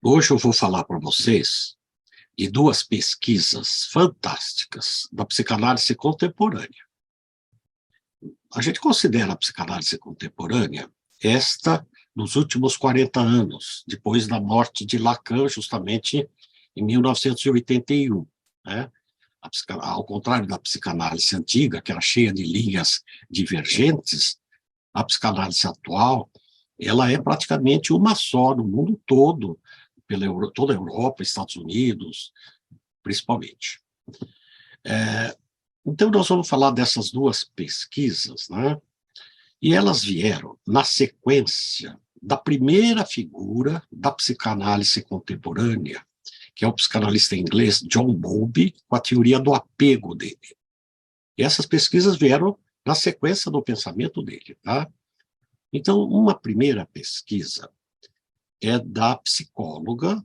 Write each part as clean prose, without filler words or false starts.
Hoje eu vou falar para vocês de duas pesquisas fantásticas da psicanálise contemporânea. A gente considera a psicanálise contemporânea esta nos últimos 40 anos, depois da morte de Lacan, justamente em 1981. Né? Ao contrário da psicanálise antiga, que era cheia de linhas divergentes, a psicanálise atual ela é praticamente uma só no mundo todo, toda a Europa, Estados Unidos, principalmente. Então, nós vamos falar dessas duas pesquisas, né? E elas vieram na sequência da primeira figura da psicanálise contemporânea, que é o psicanalista inglês John Bowlby, com a teoria do apego dele. E essas pesquisas vieram na sequência do pensamento dele, tá? Então, uma primeira pesquisa é da psicóloga.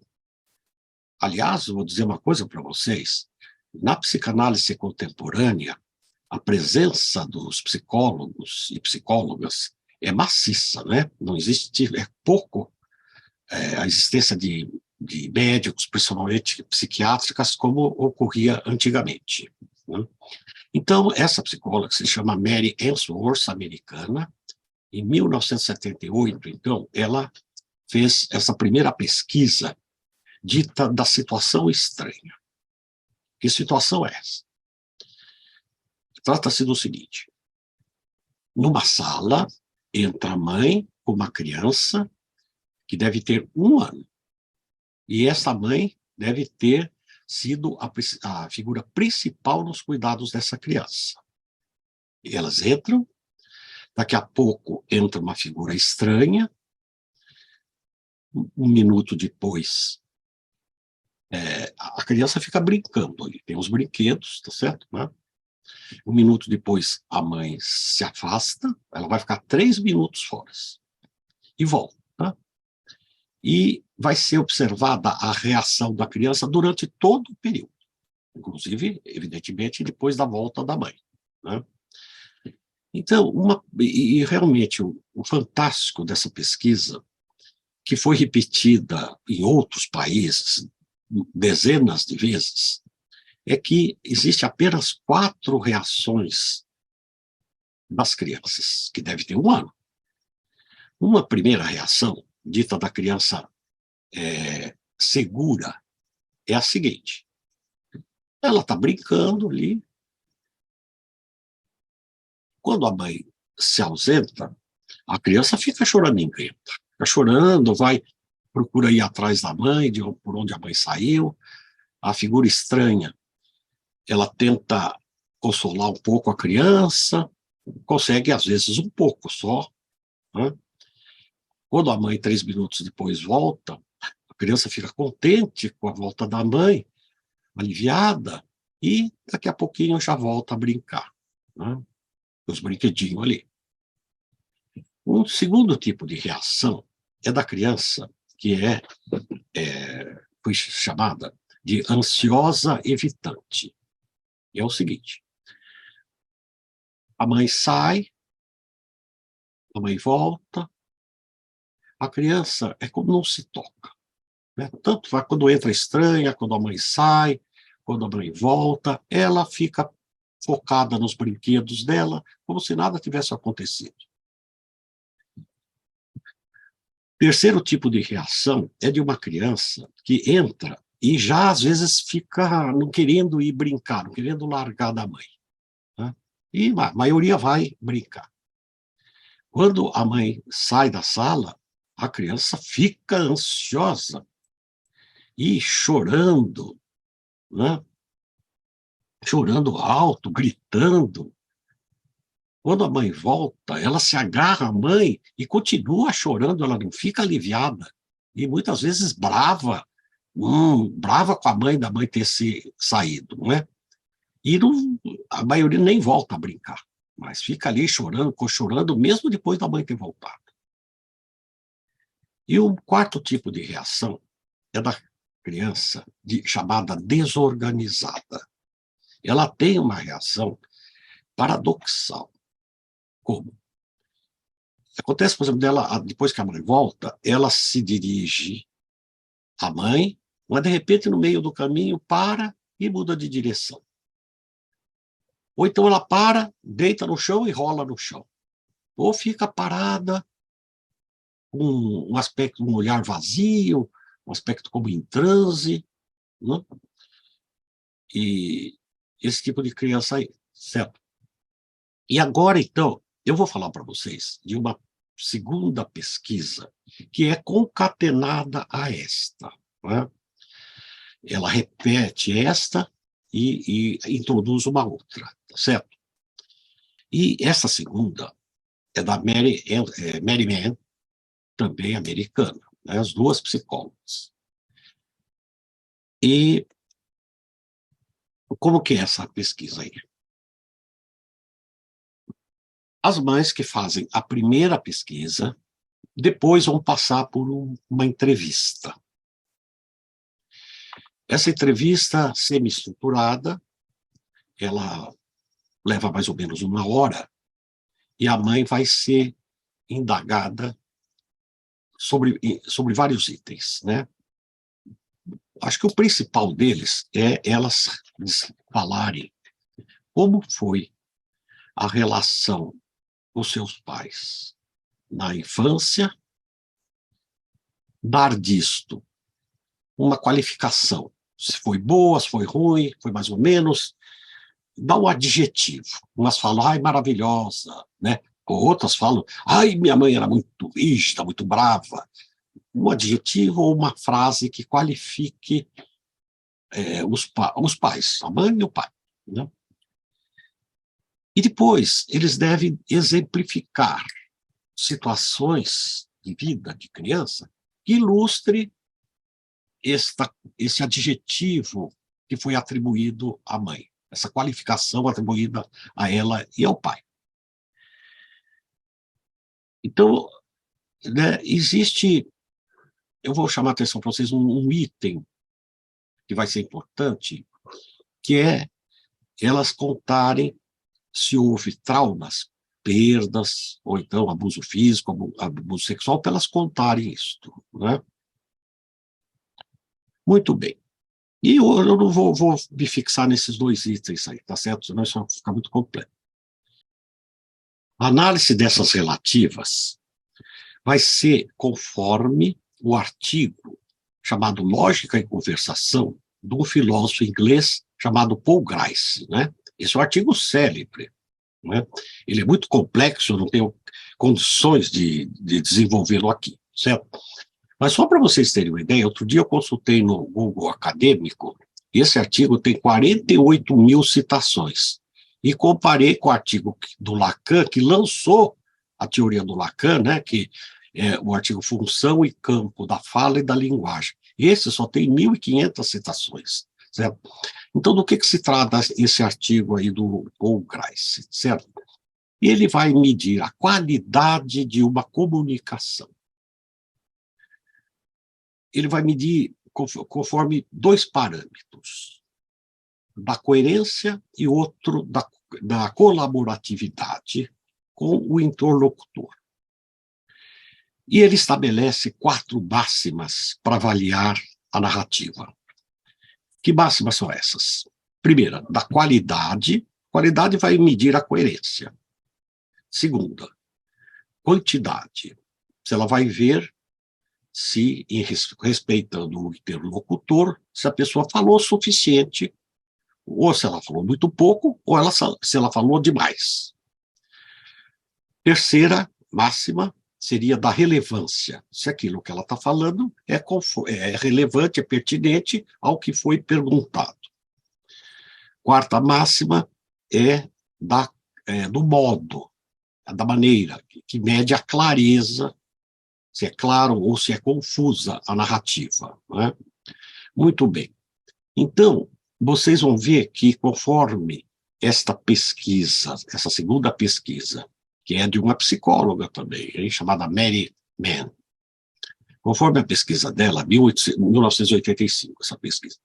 Aliás, vou dizer uma coisa para vocês: na psicanálise contemporânea, a presença dos psicólogos e psicólogas é maciça, né? Não existe, é pouco a existência de médicos, principalmente psiquiátricas, como ocorria antigamente. Né? Então, essa psicóloga, que se chama Mary Ainsworth, americana, em 1978, então, ela fez essa primeira pesquisa dita da situação estranha. Que situação é essa? Trata-se do seguinte: numa sala, entra a mãe com uma criança que deve ter 1 ano. E essa mãe deve ter sido a figura principal nos cuidados dessa criança. E elas entram, daqui a pouco entra uma figura estranha, 1 minuto depois, a criança fica brincando ali, tem os brinquedos, tá certo? Né? 1 minuto depois, a mãe se afasta, ela vai ficar 3 minutos fora e volta. Tá? E vai ser observada a reação da criança durante todo o período, inclusive, evidentemente, depois da volta da mãe. Né? Então, realmente, o fantástico dessa pesquisa, que foi repetida em outros países dezenas de vezes, é que existe apenas 4 reações das crianças, que devem ter 1 ano. Uma primeira reação, dita da criança segura, é a seguinte: ela está brincando ali, quando a mãe se ausenta, a criança fica choramingenta, fica chorando, procura ir atrás da mãe, por onde a mãe saiu. A figura estranha, ela tenta consolar um pouco a criança, consegue às vezes um pouco só. Né? Quando a mãe, 3 minutos depois, volta, a criança fica contente com a volta da mãe, aliviada, e daqui a pouquinho já volta a brincar, né? Os brinquedinhos ali. Um segundo tipo de reação é da criança que foi chamada de ansiosa evitante. E é o seguinte: a mãe sai, a mãe volta, a criança é como não se toca. Né? Tanto vai quando entra estranha, quando a mãe sai, quando a mãe volta, ela fica focada nos brinquedos dela, como se nada tivesse acontecido. Terceiro tipo de reação é de uma criança que entra e já às vezes fica não querendo ir brincar, não querendo largar da mãe. Né? E a maioria vai brincar. Quando a mãe sai da sala, a criança fica ansiosa e chorando, né? Chorando alto, gritando. Quando a mãe volta, ela se agarra à mãe e continua chorando, ela não fica aliviada. E muitas vezes brava, brava com a mãe da mãe ter se saído, não é? E não, a maioria nem volta a brincar, mas fica ali chorando mesmo depois da mãe ter voltado. E o quarto tipo de reação é da criança chamada desorganizada. Ela tem uma reação paradoxal. Como? Acontece, por exemplo, depois que a mãe volta, ela se dirige a mãe, mas de repente no meio do caminho para e muda de direção. Ou então ela para, deita no chão e rola no chão. Ou fica parada, com um aspecto, um olhar vazio, um aspecto como em transe, né? E esse tipo de criança aí, certo? E agora, então, eu vou falar para vocês de uma segunda pesquisa que é concatenada a esta, né? Ela repete esta e introduz uma outra, tá certo? E essa segunda é da Mary Mann, também americana, né? As duas psicólogas. E como que é essa pesquisa aí? As mães que fazem a primeira pesquisa, depois vão passar por uma entrevista. Essa entrevista semi-estruturada, ela leva mais ou menos 1 hora, e a mãe vai ser indagada sobre vários itens, né? Acho que o principal deles é elas falarem como foi a relação com seus pais na infância, dar disto uma qualificação, se foi boa, se foi ruim, foi mais ou menos, dá um adjetivo. Umas falam, ai, maravilhosa, né? Outras falam, ai, minha mãe era muito rígida, muito brava. Um adjetivo ou uma frase que qualifique os pais, a mãe e o pai, né? E depois, eles devem exemplificar situações de vida de criança que ilustre esse adjetivo que foi atribuído à mãe, essa qualificação atribuída a ela e ao pai. Então, né, existe, eu vou chamar a atenção para vocês, um item que vai ser importante, que é elas contarem se houve traumas, perdas, ou então abuso físico, abuso sexual, para elas contarem isso, né? Muito bem. E eu não vou me fixar nesses dois itens aí, tá certo? Senão isso vai ficar muito complexo. A análise dessas relativas vai ser conforme o artigo chamado Lógica e Conversação, de um filósofo inglês chamado Paul Grice, né? Esse é um artigo célebre, né? Ele é muito complexo, eu não tenho condições de desenvolvê-lo aqui, certo? Mas só para vocês terem uma ideia, outro dia eu consultei no Google Acadêmico, e esse artigo tem 48 mil citações. E comparei com o artigo do Lacan, que lançou a teoria do Lacan, né, que é o artigo Função e Campo da Fala e da Linguagem. Esse só tem 1.500 citações, certo? Então, do que se trata esse artigo aí do Paul Grice, certo? E ele vai medir a qualidade de uma comunicação. Ele vai medir conforme dois parâmetros, da coerência e outro da colaboratividade com o interlocutor. E ele estabelece 4 máximas para avaliar a narrativa. Que máximas são essas? Primeira, da qualidade. Qualidade vai medir a coerência. Segunda, quantidade. Se ela vai ver se, respeitando o interlocutor, se a pessoa falou o suficiente, ou se ela falou muito pouco, ou se ela falou demais. Terceira máxima seria da relevância, se aquilo que ela está falando é relevante, é pertinente ao que foi perguntado. Quarta máxima é do modo, da maneira, que mede a clareza, se é claro ou se é confusa a narrativa, né? Muito bem. Então, vocês vão ver que, conforme esta pesquisa, essa segunda pesquisa, que é de uma psicóloga também, chamada Mary Mann, conforme a pesquisa dela, 1985, essa pesquisa,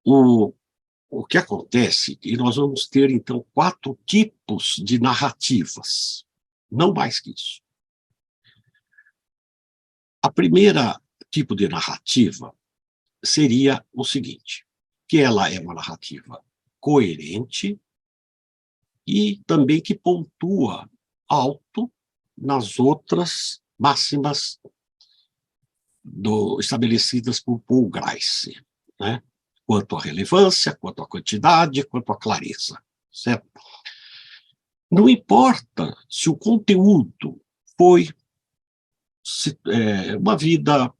o que acontece, e nós vamos ter, então, 4 tipos de narrativas, não mais que isso. A primeira tipo de narrativa seria o seguinte, que ela é uma narrativa coerente e também que pontua alto nas outras máximas estabelecidas por Paul Grice, né? Quanto à relevância, quanto à quantidade, quanto à clareza, certo? Não importa se o conteúdo foi uma vida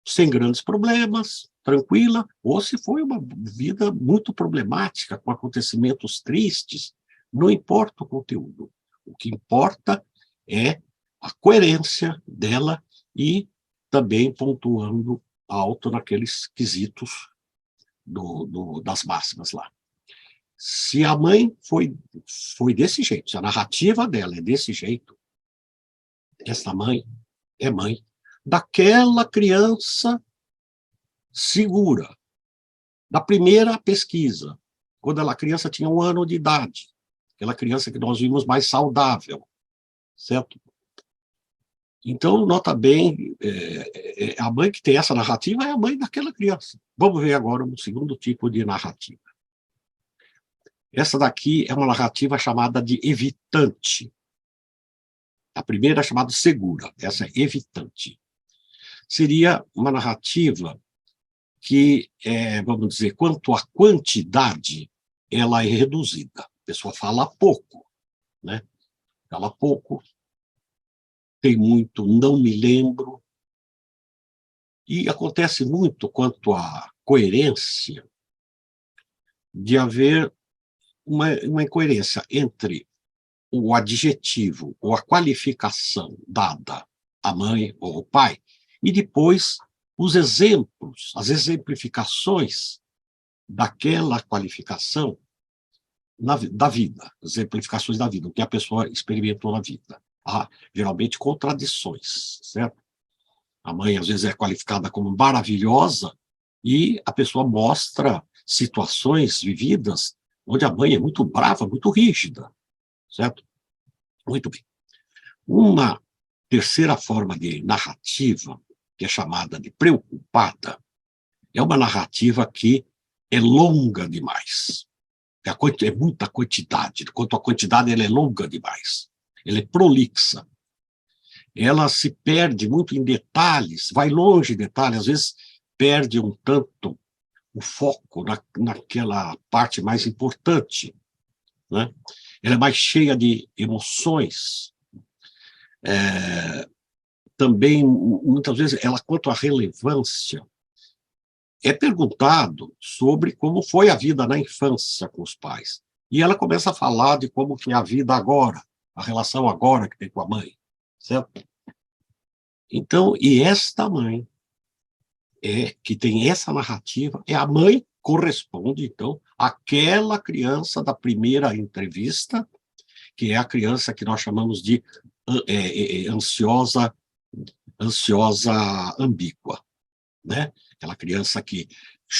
sem grandes problemas, tranquila, ou se foi uma vida muito problemática, com acontecimentos tristes, não importa o conteúdo. O que importa é a coerência dela e também pontuando alto naqueles quesitos das máximas lá. Se a mãe foi desse jeito, se a narrativa dela é desse jeito, essa mãe é mãe daquela criança segura, da primeira pesquisa, quando a criança tinha 1 ano de idade, aquela criança que nós vimos mais saudável, certo? Então, nota bem, a mãe que tem essa narrativa é a mãe daquela criança. Vamos ver agora um segundo tipo de narrativa. Essa daqui é uma narrativa chamada de evitante. A primeira é chamada segura, essa é evitante. Seria uma narrativa que, vamos dizer, quanto à quantidade, ela é reduzida. A pessoa fala pouco, né? Fala pouco, tem muito não me lembro, e acontece muito quanto à coerência, de haver uma incoerência entre o adjetivo ou a qualificação dada à mãe ou ao pai, e depois os exemplos, as exemplificações daquela qualificação da vida, exemplificações da vida, o que a pessoa experimentou na vida. Há, geralmente, contradições, certo? A mãe, às vezes, é qualificada como maravilhosa e a pessoa mostra situações vividas onde a mãe é muito brava, muito rígida, certo? Muito bem. Uma terceira forma de narrativa, que é chamada de preocupada, é uma narrativa que é longa demais. É muita quantidade. Quanto à quantidade, ela é longa demais. Ela é prolixa. Ela se perde muito em detalhes, vai longe em detalhes, às vezes perde um tanto o foco naquela parte mais importante, né? Ela é mais cheia de emoções. Também, muitas vezes, ela, quanto à relevância, é perguntado sobre como foi a vida na infância com os pais. E ela começa a falar de como que é a vida agora, a relação agora que tem com a mãe, certo? Então, e esta mãe que tem essa narrativa, a mãe corresponde, então, àquela criança da primeira entrevista, que é a criança que nós chamamos de ansiosa ambígua, né? Aquela criança que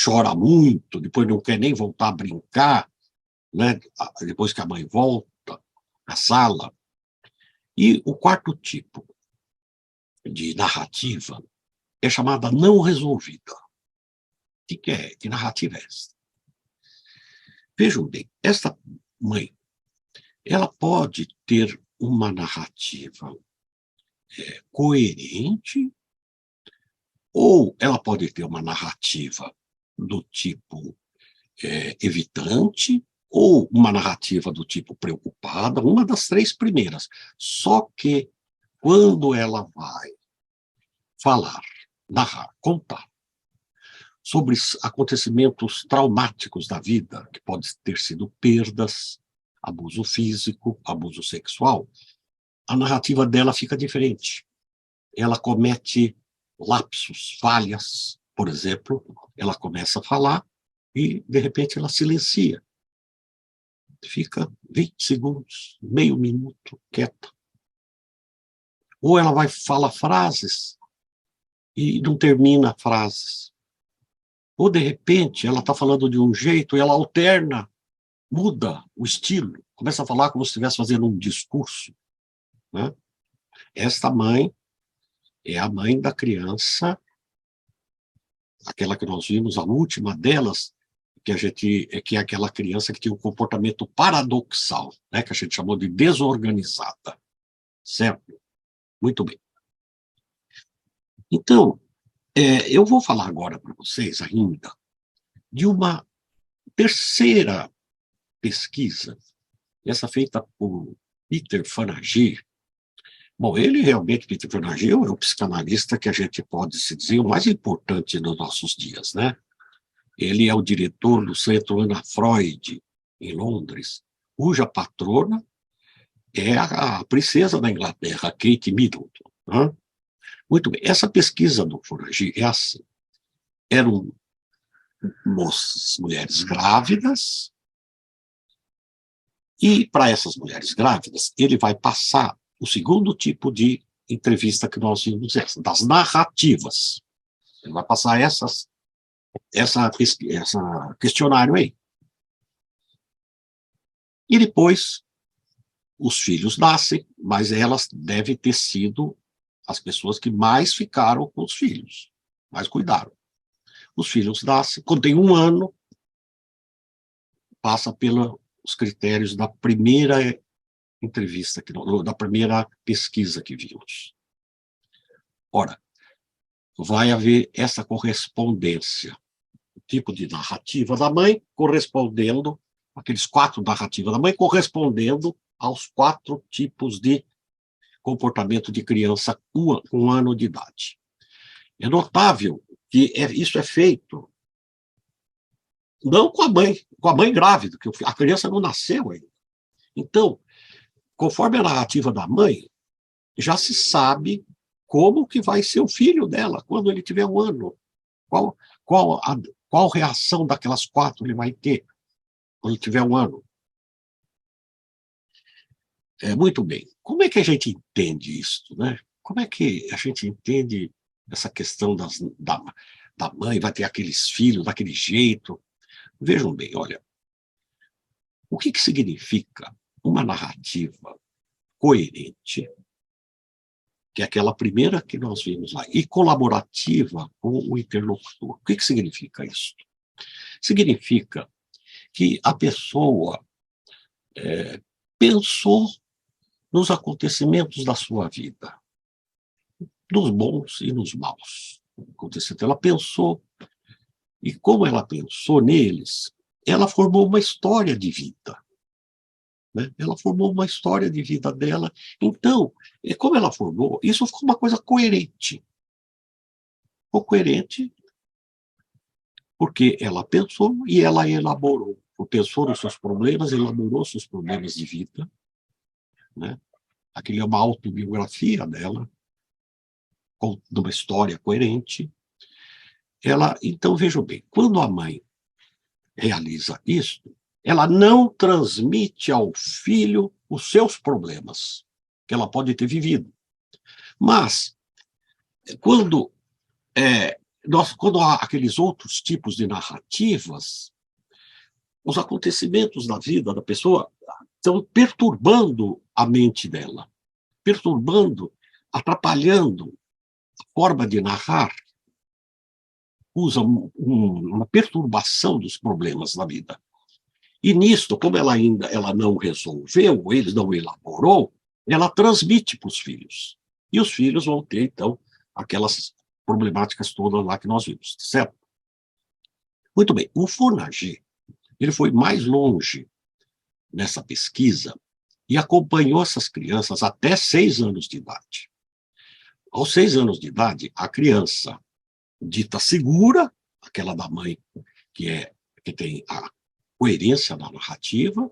chora muito, depois não quer nem voltar a brincar, né? Depois que a mãe volta à sala. E o quarto tipo de narrativa é chamada não resolvida. O que é? Que narrativa é essa? Vejam bem, esta mãe, ela pode ter uma narrativa coerente, ou ela pode ter uma narrativa do tipo evitante, ou uma narrativa do tipo preocupada, uma das 3 primeiras. Só que, quando ela vai falar, narrar, contar sobre acontecimentos traumáticos da vida, que pode ter sido perdas, abuso físico, abuso sexual, a narrativa dela fica diferente. Ela comete lapsos, falhas, por exemplo, ela começa a falar e, de repente, ela silencia. Fica 20 segundos, meio minuto, quieta. Ou ela vai falar frases e não termina frases. Ou, de repente, ela está falando de um jeito e ela alterna, muda o estilo, começa a falar como se estivesse fazendo um discurso, né? Esta mãe é a mãe da criança aquela que nós vimos, a última delas, que é aquela criança que tinha um comportamento paradoxal, né, que a gente chamou de desorganizada, certo? Muito bem. Então, eu vou falar agora para vocês ainda de uma terceira pesquisa, essa feita por Peter Fonagy. Bom, ele realmente, Peter Fonagy, é o psicanalista que a gente pode se dizer o mais importante nos nossos dias, né? Ele é o diretor do Centro Ana Freud, em Londres, cuja patrona é a princesa da Inglaterra, Kate Middleton. Né? Muito bem, essa pesquisa do Fonagy é assim, eram moças, mulheres grávidas, e para essas mulheres grávidas, ele vai passar o segundo tipo de entrevista que nós vimos, das narrativas. Ele vai passar essa questionário aí. E depois, os filhos nascem, mas elas devem ter sido as pessoas que mais ficaram com os filhos, mais cuidaram. Os filhos nascem, quando tem 1 ano, passa pelos critérios da primeira entrevista, da primeira pesquisa que vimos. Ora, vai haver essa correspondência, o tipo de narrativa da mãe correspondendo, aqueles 4 narrativas da mãe correspondendo aos 4 tipos de comportamento de criança com 1 ano de idade. É notável que isso é feito não com a mãe grávida, que a criança não nasceu ainda. Então, conforme a narrativa da mãe, já se sabe como que vai ser o filho dela quando ele tiver 1 ano. Qual reação daquelas 4 ele vai ter quando tiver 1 ano. Muito bem. Como é que a gente entende isso, né? Como é que a gente entende essa questão da mãe, vai ter aqueles filhos daquele jeito? Vejam bem, olha, o que significa uma narrativa coerente, que é aquela primeira que nós vimos lá, e colaborativa com o interlocutor? O que significa isso? Significa que a pessoa pensou nos acontecimentos da sua vida, nos bons e nos maus. Ela pensou, e como ela pensou neles, ela formou uma história de vida. Né? Ela formou uma história de vida dela. Então, como ela formou, isso ficou uma coisa coerente. Ficou coerente porque ela pensou e ela elaborou. Pensou nos seus problemas, elaborou seus problemas de vida. Né? Aquilo é uma autobiografia dela, de uma história coerente. Então, vejam bem, quando a mãe realiza isso, ela não transmite ao filho os seus problemas, que ela pode ter vivido. Mas, quando há aqueles outros tipos de narrativas, os acontecimentos da vida da pessoa estão perturbando a mente dela, perturbando, atrapalhando a forma de narrar, usa uma perturbação dos problemas da vida. E nisto, como ela não resolveu, ele não elaborou, ela transmite para os filhos. E os filhos vão ter, então, aquelas problemáticas todas lá que nós vimos, certo? Muito bem, o Fonagy, ele foi mais longe nessa pesquisa e acompanhou essas crianças até 6 anos de idade. Aos 6 anos de idade, a criança dita segura, aquela da mãe que tem a coerência da narrativa,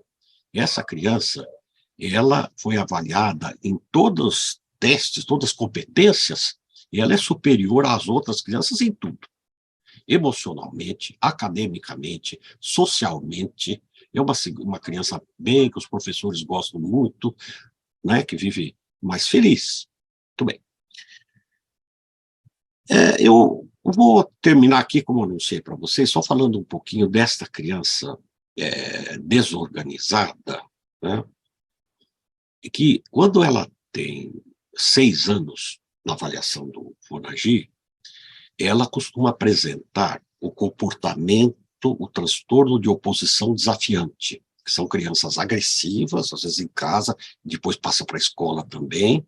essa criança, ela foi avaliada em todos os testes, todas as competências, e ela é superior às outras crianças em tudo. Emocionalmente, academicamente, socialmente, é uma criança bem, que os professores gostam muito, né, que vive mais feliz. Muito bem. Eu vou terminar aqui, como eu anunciei para vocês, só falando um pouquinho desta criança desorganizada, né? E que, quando ela tem 6 anos, na avaliação do Fonagy, ela costuma apresentar o comportamento, o transtorno de oposição desafiante, que são crianças agressivas, às vezes em casa, depois passa para a escola também,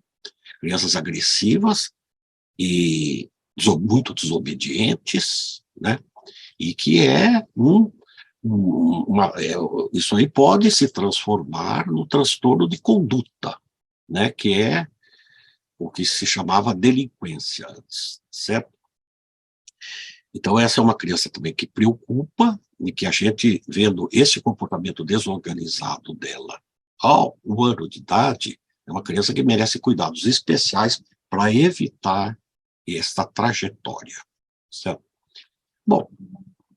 crianças agressivas e muito desobedientes, né? E que isso aí pode se transformar no transtorno de conduta, né? Que é o que se chamava delinquência antes, certo? Então, essa é uma criança também que preocupa, e que a gente, vendo esse comportamento desorganizado dela ao 1 ano de idade, é uma criança que merece cuidados especiais para evitar esta trajetória, certo? Bom,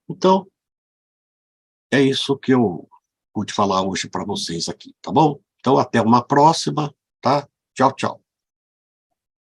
então, é isso que eu pude falar hoje para vocês aqui, tá bom? Então, até uma próxima, tá? Tchau, tchau.